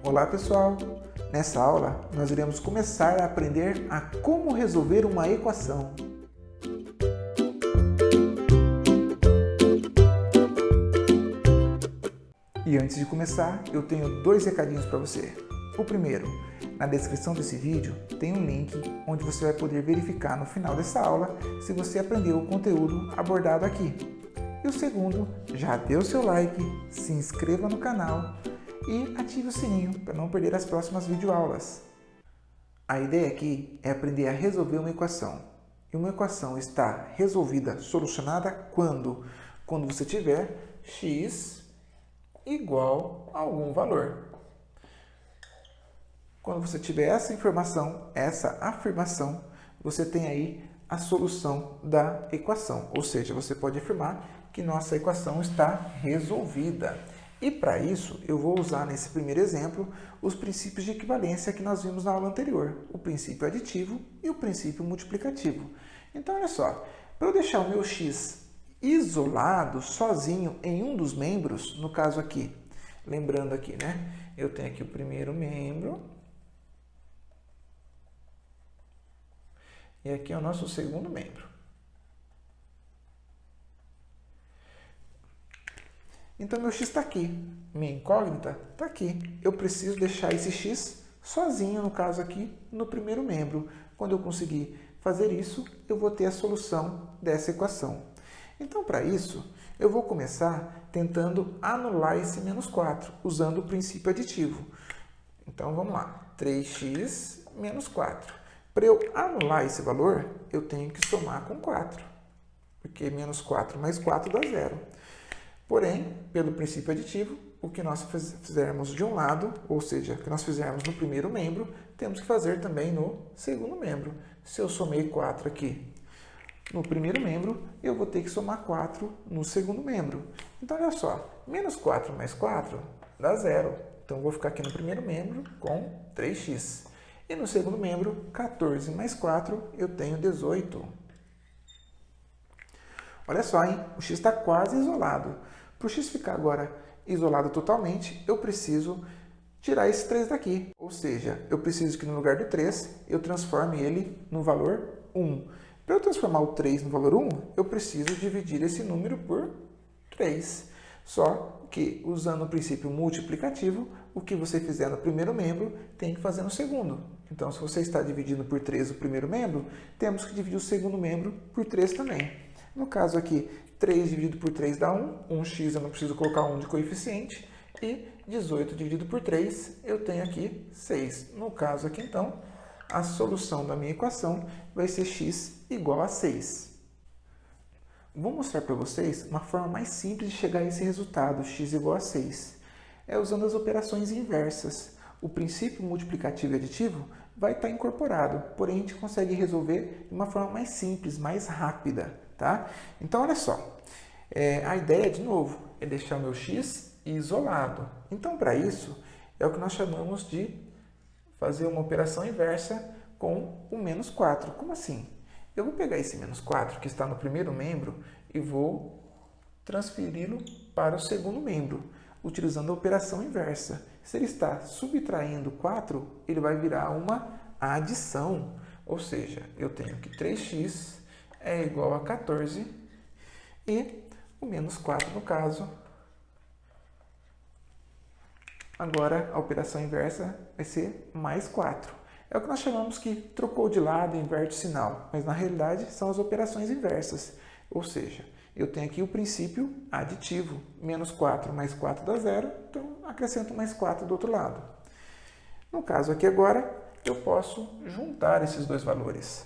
Olá pessoal! Nessa aula nós iremos começar a aprender a como resolver uma equação. E antes de começar, eu tenho dois recadinhos para você. O primeiro, na descrição desse vídeo tem um link onde você vai poder verificar no final dessa aula se você aprendeu o conteúdo abordado aqui. E o segundo, já dê o seu like, se inscreva no canal e ative o sininho para não perder as próximas videoaulas. A ideia aqui é aprender a resolver uma equação. E uma equação está resolvida, solucionada quando você tiver x igual a algum valor. Quando você tiver essa informação, essa afirmação, você tem aí a solução da equação. Ou seja, você pode afirmar que nossa equação está resolvida. E para isso, eu vou usar nesse primeiro exemplo os princípios de equivalência que nós vimos na aula anterior. O princípio aditivo e o princípio multiplicativo. Então, olha só, para eu deixar o meu x isolado, sozinho, em um dos membros, no caso aqui, lembrando aqui, né? Eu tenho aqui o primeiro membro. E aqui é o nosso segundo membro. Então, meu x está aqui. Minha incógnita está aqui. Eu preciso deixar esse x sozinho, no caso aqui, no primeiro membro. Quando eu conseguir fazer isso, eu vou ter a solução dessa equação. Então, para isso, eu vou começar tentando anular esse menos 4, usando o princípio aditivo. Então, vamos lá. 3x menos 4. Para eu anular esse valor, eu tenho que somar com 4. Porque menos 4 mais 4 dá 0. Porém, pelo princípio aditivo, o que nós fizermos de um lado, ou seja, o que nós fizermos no primeiro membro, temos que fazer também no segundo membro. Se eu somei 4 aqui no primeiro membro, eu vou ter que somar 4 no segundo membro. Então, olha só, menos 4 mais 4 dá 0. Então, eu vou ficar aqui no primeiro membro com 3x. E no segundo membro, 14 mais 4, eu tenho 18. Olha só, hein? O x está quase isolado. Para o x ficar agora isolado totalmente, eu preciso tirar esse 3 daqui. Ou seja, eu preciso que no lugar do 3, eu transforme ele no valor 1. Para eu transformar o 3 no valor 1, eu preciso dividir esse número por 3. Só que, usando o princípio multiplicativo, o que você fizer no primeiro membro, tem que fazer no segundo. Então, se você está dividindo por 3 o primeiro membro, temos que dividir o segundo membro por 3 também. No caso aqui, 3 dividido por 3 dá 1. 1x eu não preciso colocar 1 de coeficiente. E 18 dividido por 3, eu tenho aqui 6. No caso aqui, então, a solução da minha equação vai ser x igual a 6. Vou mostrar para vocês uma forma mais simples de chegar a esse resultado, x igual a 6. É usando as operações inversas. O princípio multiplicativo e aditivo vai estar incorporado, porém a gente consegue resolver de uma forma mais simples, mais rápida, tá? Então, olha só, a ideia, de novo, é deixar o meu x isolado. Então, para isso, é o que nós chamamos de fazer uma operação inversa com o menos 4. Como assim? Eu vou pegar esse menos 4 que está no primeiro membro e vou transferi-lo para o segundo membro, utilizando a operação inversa. Se ele está subtraindo 4, ele vai virar uma adição. Ou seja, eu tenho que 3x é igual a 14 e o menos 4, no caso. Agora, a operação inversa vai ser mais 4. É o que nós chamamos que trocou de lado e inverte o sinal, mas na realidade são as operações inversas. Ou seja, eu tenho aqui o princípio aditivo. Menos 4 mais 4 dá 0, então acrescento mais 4 do outro lado. No caso aqui agora, eu posso juntar esses dois valores.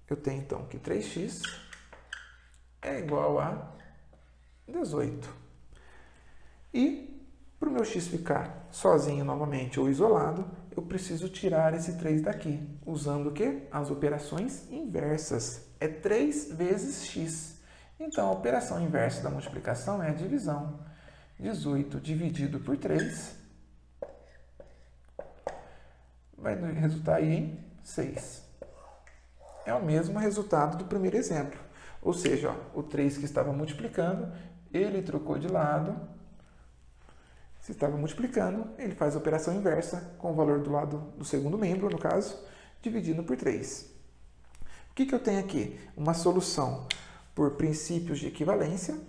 Eu tenho então que 3x é igual a 18. E para o meu x ficar sozinho novamente ou isolado, eu preciso tirar esse 3 daqui, usando o quê? As operações inversas. É 3 vezes x. Então, a operação inversa da multiplicação é a divisão. 18 dividido por 3 vai resultar aí em 6. É o mesmo resultado do primeiro exemplo. Ou seja, ó, o 3 que estava multiplicando, ele trocou de lado Se estava multiplicando, ele faz a operação inversa com o valor do lado do segundo membro, no caso, dividindo por 3. O que eu tenho aqui? Uma solução por princípios de equivalência.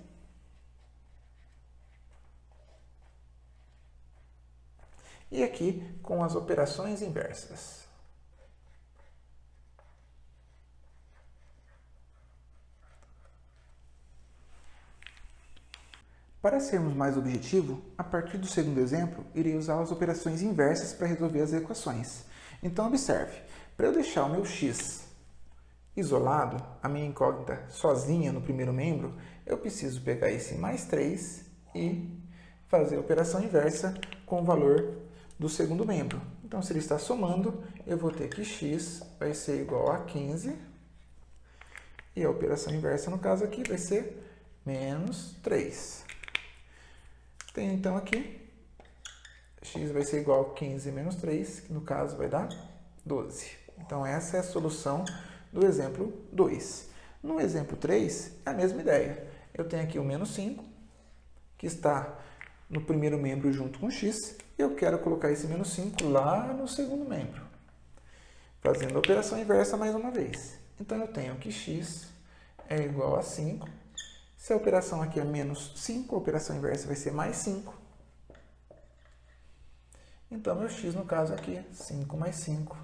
E aqui com as operações inversas. Para sermos mais objetivos, a partir do segundo exemplo, irei usar as operações inversas para resolver as equações. Então, observe, para eu deixar o meu x isolado, a minha incógnita sozinha no primeiro membro, eu preciso pegar esse mais 3 e fazer a operação inversa com o valor do segundo membro. Então, se ele está somando, eu vou ter que x vai ser igual a 15, e a operação inversa, no caso aqui, vai ser menos 3. Tenho então aqui, x vai ser igual a 15 menos 3, que no caso vai dar 12. Então, essa é a solução do exemplo 2. No exemplo 3, é a mesma ideia. Eu tenho aqui o menos 5, que está no primeiro membro junto com x, e eu quero colocar esse menos 5 lá no segundo membro, fazendo a operação inversa mais uma vez. Então, eu tenho que x é igual a 5. Se a operação aqui é menos 5, a operação inversa vai ser mais 5. Então, meu x, no caso aqui, 5 mais 5,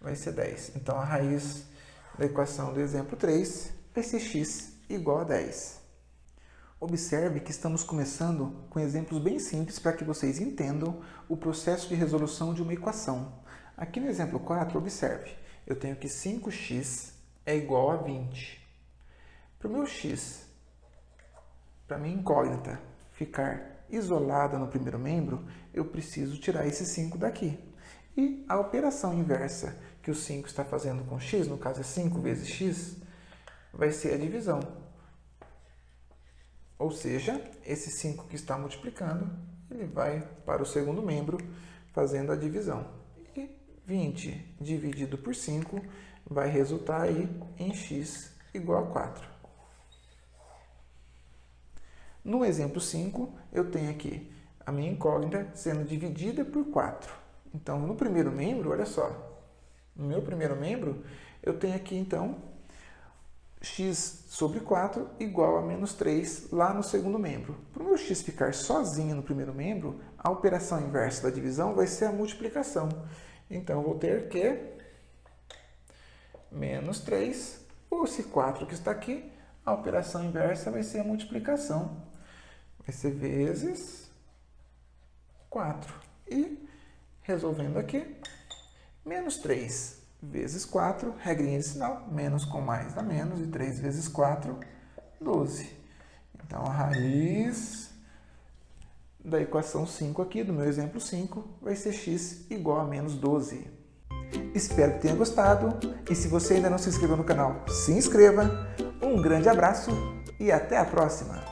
vai ser 10. Então, a raiz da equação do exemplo 3 vai ser x igual a 10. Observe que estamos começando com exemplos bem simples para que vocês entendam o processo de resolução de uma equação. Aqui no exemplo 4, observe, eu tenho que 5x é igual a 20. Para o meu x, para a minha incógnita ficar isolada no primeiro membro, eu preciso tirar esse 5 daqui. E a operação inversa que o 5 está fazendo com x, no caso é 5 vezes x, vai ser a divisão. Ou seja, esse 5 que está multiplicando, ele vai para o segundo membro fazendo a divisão. E 20 dividido por 5 vai resultar aí em x igual a 4. No exemplo 5, eu tenho aqui a minha incógnita sendo dividida por 4. Então, no primeiro membro, olha só, no meu primeiro membro, eu tenho aqui, então, x sobre 4 igual a menos 3 lá no segundo membro. Para o meu x ficar sozinho no primeiro membro, a operação inversa da divisão vai ser a multiplicação. Então, eu vou ter que menos 3, ou esse 4 que está aqui, a operação inversa vai ser a multiplicação. Vai ser vezes 4. E, resolvendo aqui, menos 3 vezes 4, regrinha de sinal, menos com mais dá menos, e 3 vezes 4, 12. Então, a raiz da equação 5 aqui, do meu exemplo 5, vai ser x igual a menos 12. Espero que tenha gostado, e se você ainda não se inscreveu no canal, se inscreva. Um grande abraço e até a próxima!